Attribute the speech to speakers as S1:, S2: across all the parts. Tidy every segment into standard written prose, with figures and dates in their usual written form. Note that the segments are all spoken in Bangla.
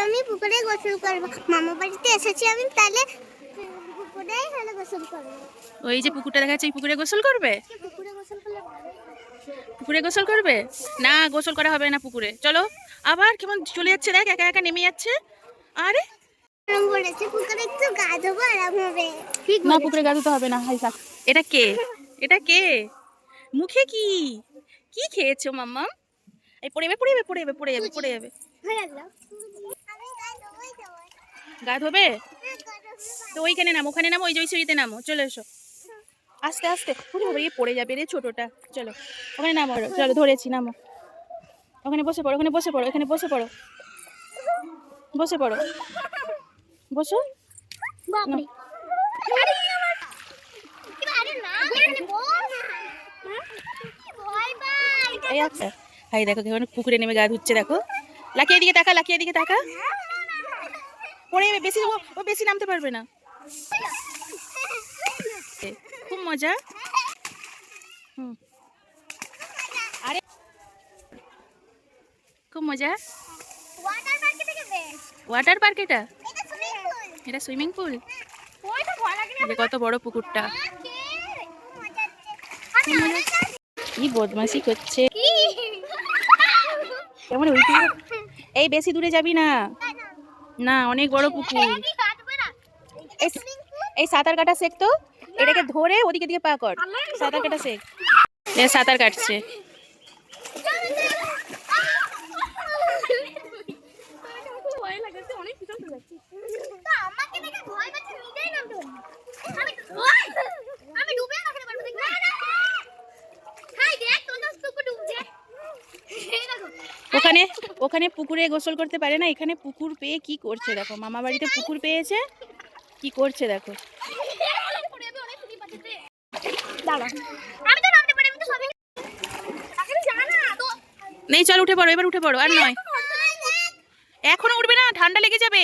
S1: আমি পুকুরে গোসল করব। মামা বাড়িতে এসেছি আমি, তাহলে পুকুরেই হলে গোসল করব।
S2: ওই যে পুকুরটা দেখা যাচ্ছে, এই পুকুরে গোসল করবে?
S1: পুকুরে গোসল করলে ভালো।
S2: পুকুরে গোসল করবে না? গোসল করা হবে না পুকুরে। চলো, আবার কেমন চলে যাচ্ছে, দেখ একা একা নেমে যাচ্ছে। আরে
S1: আরাম বলেছে পুকুরে একটু গা ধোবো, আরাম হবে।
S2: না, পুকুরে গা ধুতে হবে না। হাই থাক। এটা কে? এটা কে? মুখে কি কি খেয়েছো মাম্মা? এই পড়ে যাবে, পড়ে যাবে, পড়ে যাবে, পড়ে যাবে, পড়ে যাবে।
S1: হয়ে গেল। আমি গা ধোবই দেবো।
S2: গা ধোবে?
S1: হ্যাঁ, গা ধোবো।
S2: তো ওইখানে নামো, ওখানে নামো, ওই যে ওই সিঁড়িতে নামো। চলে এসো আস্তে আস্তে। ওরে বাবা, এই পড়ে যাবে রে ছোটটা। চলো ওখানে নামো, চলো ধরেছি, নামো। ওখানে বসে পড়ো, ওখানে বসে পড়ো, এখানে বসে পড়ো, বসে পড়ো, বসো।
S1: বাপরে। আরে না, এখানে বস। ভয় পাই।
S2: এই আচ্ছা, হাই দেখো কেমন পুকুরে নেমে গা ধুচ্ছে, দেখো। লাকিয়ে দিকে তাকা, লাকিয়ে দিকে তাকা। পড়ে যাবে বেশি, ও বেশি নামতে পারবে না। খুব মজা। হুম, আরে খুব মজা।
S1: ওয়াটার পার্কে থেকে বেশ।
S2: ওয়াটার পার্ক এটা?
S1: এটা সুইমিং পুল।
S2: এটা সুইমিং পুল?
S1: ওইটা ভয় লাগে না।
S2: যে কত বড় পুকুরটা।
S1: কে? খুব মজা হচ্ছে। আমি অনেক
S2: কি বদমাশি করছে,
S1: কি?
S2: কেমন উল্টি। এই বেশি দূরে যাবি না, না অনেক বড় পুকুর।
S1: কি কাটবে না? এটা
S2: এই-
S1: সুইমিং পুল।
S2: এই সাঁতার কাটা শেখ তো, এটাকে ধরে ওদিকে দিয়ে পা কর। সাঁতার কাটা শেখ। এ সাঁতার কাটছে।
S1: ভয় লাগছে, অনেক কিছু যাচ্ছে। তো আমাকে দেখে ভয় পাচ্ছে, নিজেই নামতে পারি। আমি ডুবে থাকতে পারবো, দেখবে? হাই দেখ, তোর টুকু ডুবছে। এই দেখো।
S2: ওখানে ওখানে পুকুরে গোসল করতে পারে না, এখানে পুকুর পেয়ে কি করছে দেখো। মামা বাড়িতে পুকুর পেয়েছে, কি করছে দেখো।
S1: দাঁড়া। আমি তো নামতে পারি, আমি তো সবই তাকে জানা তো।
S2: নেই, চল উঠে পড়ো, এবার উঠে পড়ো। আর নয়, এখনো উঠবে না, ঠান্ডা লেগে যাবে।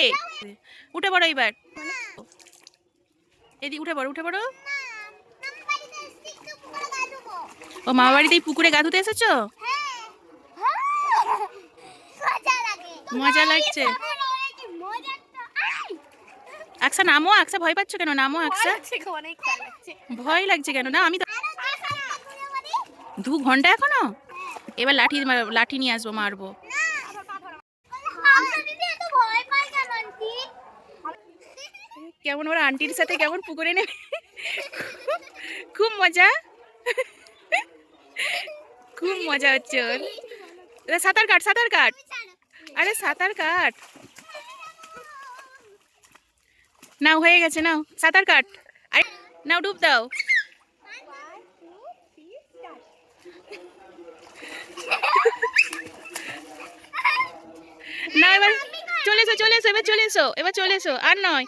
S2: উঠে পড়ো এবার, এদিকে উঠে পড়ো, উঠে পড়ো। ও মামা বাড়িতে এই পুকুরে গা ধুতে এসেছো? মজা লাগছে। আকসা নামো, আকসা ভয় পাচ্ছ কেন? নামো আকসা। ভয় লাগছে কেন? না আমি তো 2 ঘন্টা এখনো। এবার লাঠি নিয়ে আসবো, মারবো। কেমন ওর আন্টির সাথে কেমন পুকুরে নেমে, খুব মজা, খুব মজা হচ্ছে ওর। এবার সাঁতার কাট, সাঁতার কাট। আরে সাঁতার কাট। নাও, হয়ে গেছে, নাও সাঁতার কাট। আরে নাও, ডুব দাও। না এবার চলে এসো, চলে এসো, এবার চলে এসো, এবার চলে এসো। আর নয়,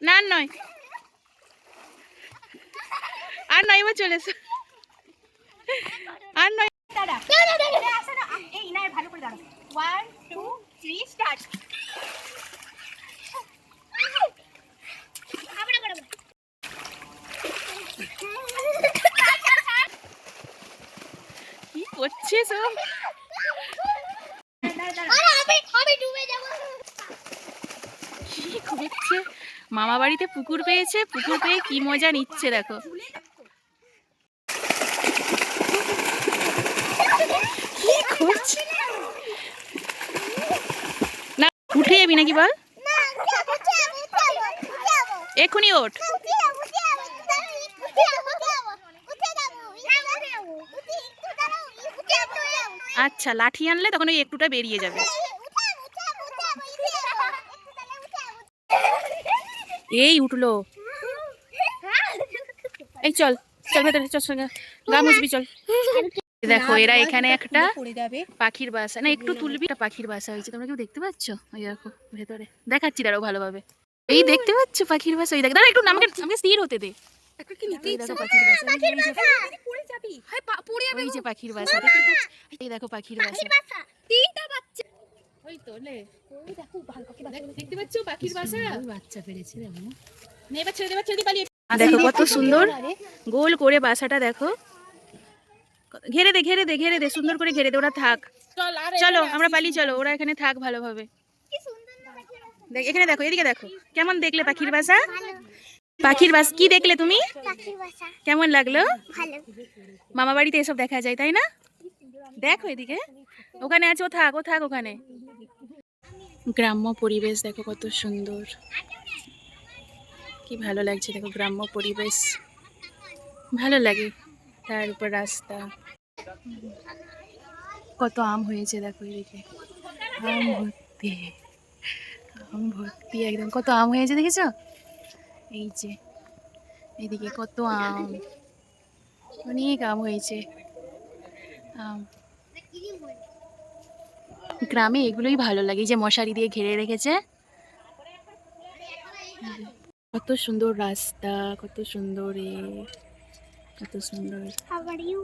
S2: না আর নয়, আর নয়, এবার চলে এসো। আর নয়।
S1: এই না, ভালো করে দাঁড়া। 1 2 3 স্টার্ট।
S2: কি করছে সব?
S1: আমি ডুবে যাব।
S2: কি করছে? মামা বাড়িতে পুকুর পেয়েছে, পুকুর পেয়ে কি মজা নিচ্ছে দেখো। কি করছে? না উঠে যাবি নাকি বল? এক্ষুনি ওঠ। আচ্ছা, লাঠি আনলে তখন ওই একটুটা বেরিয়ে যাবে। এই উঠলো। এই চল, চল ভেতরে, চল সঙ্গে গা মুছবি, চল। দেখো এরা এখানে একটা পাখির বাসা, না একটু তুলবি, একটা পাখির বাসা হয়েছে, তোমরা কেউ দেখতে পাচ্ছ? ওই দেখো ভেতরে দেখাচ্ছি, দাঁড়াও ভালোভাবে। এই দেখতে পাচ্ছ পাখির বাসা? ওই দেখ, দাঁড়া একটু, আমাকে স্থির হতে দে। এই দেখো পাখির বাসা, ওই যে পাখির বাসা, দেখতে পাচ্ছ? এই দেখো পাখির বাসা। ওই তো লে, ওই দেখো দেখতে পাচ্ছ পাখির বাসা? বাচ্চা পেরেছে দেখো। নে এবার ছেড়ে দে, এবার ছেড়ে দে, পালিয়ে। দেখো কত সুন্দর গোল করে বাসাটা, দেখো। ঘেরে দে, ঘেরে দে, ঘেরে দে, সুন্দর করে ঘেরে দে, ওরা থাক। চলো আমরা পালিয়ে, চলো ওরা এখানে থাক ভালোভাবে।
S1: কি সুন্দর না
S2: দেখ এখানে দেখো, এদিকে দেখো, কেমন দেখলে পাখির বাসা?
S1: ভালো।
S2: পাখির বাস কি দেখলে তুমি?
S1: পাখির বাসা
S2: কেমন লাগলো?
S1: ভালো।
S2: মামা বাড়িতে এসব দেখা যায় তাই না? দেখো এদিকে, ওখানে আছে, ও থাক, ও থাক ওখানে। গ্রাম্য পরিবেশ দেখো কত সুন্দর, কি ভালো লাগছে দেখো, গ্রাম্য পরিবেশ ভালো লাগে। তার উপর রাস্তা, কত আম হয়েছে দেখো এদিকে, আম ভর্তি, আম ভর্তি একদম, কত আম হয়েছে দেখেছো? এই যে এদিকে কত আম, অনেক আম হয়েছে। আম, গ্রামে এগুলোই ভালো লাগে, এই যে মশারি দিয়ে ঘিরে রেখেছে, কত সুন্দর রাস্তা, কত সুন্দর কত সুন্দর।
S1: How are you?